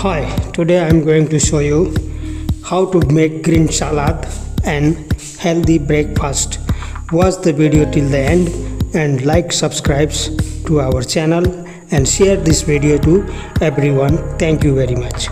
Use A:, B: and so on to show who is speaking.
A: Hi, today I am going to show you how to make green salad and healthy breakfast. Watch the video till the end and like, subscribe to our channel and share this video to everyone. Thank you very much.